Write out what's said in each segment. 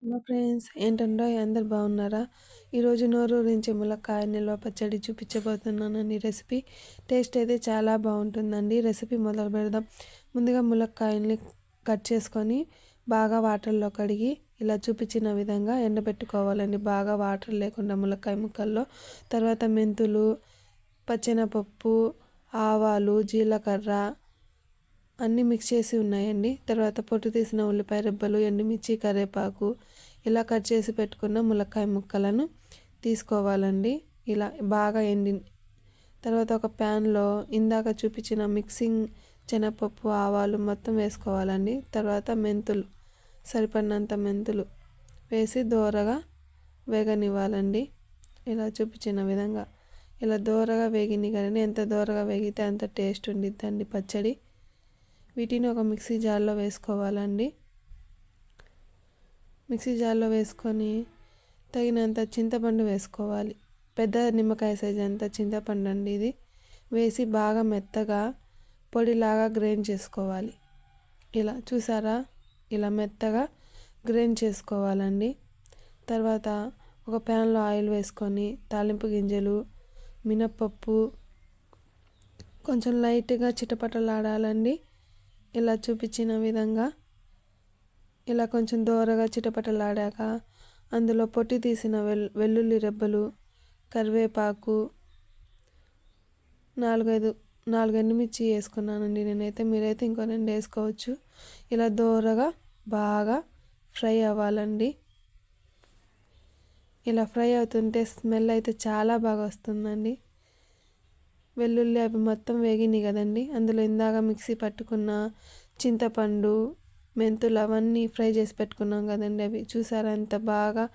Hello friends, ఏంటండో అందరు బాగున్నారా? ఈరోజు నోరూరించే ములక్కాయ నిల్వ పచ్చడి చూపించబోతున్నానండి. రెసిపీ టేస్ట్ అయితే చాలా బాగుంటుందండి. రెసిపీ మొదలు పెడదాం. ముందుగా ములక్కాయల్ని కట్ చేసుకొని బాగా వాటర్లో కడిగి ఇలా చూపించిన విధంగా ఎండబెట్టుకోవాలండి. బాగా వాటర్ లేకుండా ములక్కాయ ముక్కల్లో. తర్వాత మెంతులు, పచ్చెనపప్పు, ఆవాలు, జీలకర్ర అన్నీ మిక్స్ చేసి ఉన్నాయండి. తర్వాత పొట్టు తీసిన ఉల్లిపాయ రెబ్బలు, ఎండుమిర్చి, కరివేపాకు ఇలా కట్ చేసి పెట్టుకున్న ములక్కాయ ముక్కలను తీసుకోవాలండి. ఇలా బాగా తర్వాత ఒక ప్యాన్లో ఇందాక చూపించిన మిక్సింగ్ శనగపప్పు, ఆవాలు మొత్తం వేసుకోవాలండి. తర్వాత మెంతులు, సరిపడినంత మెంతులు వేసి దోరగా వేగనివ్వాలండి. ఇలా చూపించిన విధంగా ఇలా దోరగా వేగినాయి కానీ ఎంత దోరగా వేగితే అంత టేస్ట్ ఉండిద్దండి పచ్చడి. వీటిని ఒక మిక్సీ జార్లో వేసుకోవాలండి. మిక్సీ జార్లో వేసుకొని తగినంత చింతపండు వేసుకోవాలి. పెద్ద నిమ్మకాయ సైజ్ అంత చింతపండు అండి ఇది. వేసి బాగా మెత్తగా పొడిలాగా గ్రైండ్ చేసుకోవాలి. ఇలా చూసారా, ఇలా మెత్తగా గ్రైండ్ చేసుకోవాలండి. తర్వాత ఒక ప్యాన్లో ఆయిల్ వేసుకొని తాలింపు గింజలు, మినప్పప్పు కొంచెం లైట్గా చిటపటలాడాలండి. ఇలా చూపించిన విధంగా ఇలా కొంచెం దోరగా చిటపటలాడాక అందులో పొట్టి తీసిన వెల్లుల్లి రెబ్బలు, కరివేపాకు, నాలుగు ఎండుమిర్చి వేసుకున్నానండి నేనైతే. మీరైతే ఇంకో 2 వేసుకోవచ్చు. ఇలా దోరగా బాగా ఫ్రై అవ్వాలండి. ఇలా ఫ్రై అవుతుంటే స్మెల్ అయితే చాలా బాగా వస్తుందండి. వెల్లుల్లి అవి మొత్తం వేగినాయి కదండి. అందులో ఇందాక మిక్సీ పట్టుకున్న చింతపండు, మెంతులు అవన్నీ ఫ్రై చేసి పెట్టుకున్నాం కదండి. అవి చూసారా ఎంత బాగా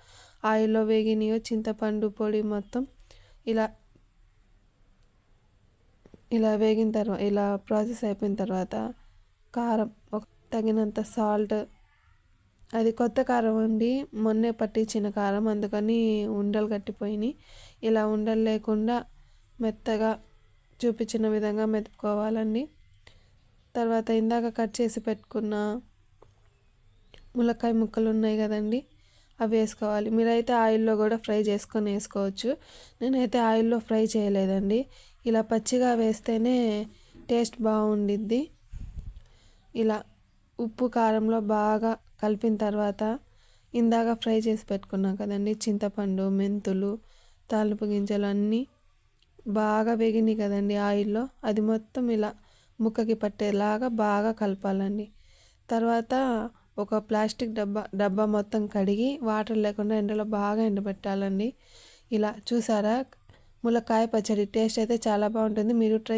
ఆయిల్లో వేగినాయో. చింతపండు పొడి మొత్తం ఇలా ఇలా వేగిన తర్వాత ఇలా ప్రాసెస్ అయిపోయిన తర్వాత కారం, తగినంత సాల్ట్. అది కొత్త కారం అండి, మొన్నే పట్టించిన కారం, అందుకని ఉండలు కట్టిపోయినాయి. ఇలా ఉండలు లేకుండా మెత్తగా చూపించిన విధంగా మెతుక్కోవాలండి. తర్వాత ఇందాక కట్ చేసి పెట్టుకున్న ములక్కాయ ముక్కలు ఉన్నాయి కదండి, అవి వేసుకోవాలి. మీరైతే ఆయిల్లో కూడా ఫ్రై చేసుకొని వేసుకోవచ్చు. నేనైతే ఆయిల్లో ఫ్రై చేయలేదండి. ఇలా పచ్చిగా వేస్తేనే టేస్ట్ బాగుండిద్ది. ఇలా ఉప్పు కారంలో బాగా కలిపిన తర్వాత ఇందాక ఫ్రై చేసి పెట్టుకున్నాం కదండి చింతపండు, మెంతులు, తాలింపు గింజలు అన్నీ బాగా వేగినాయి కదండి ఆయిల్లో. అది మొత్తం ఇలా ముక్కకి పట్టేలాగా బాగా కలపాలండి. తర్వాత ఒక ప్లాస్టిక్ డబ్బా మొత్తం కడిగి వాటర్ లేకుండా ఎండలో బాగా ఎండబెట్టాలండి. ఇలా చూసారా, ములక్కాయ పచ్చడి టేస్ట్ అయితే చాలా బాగుంటుంది. మీరు ట్రై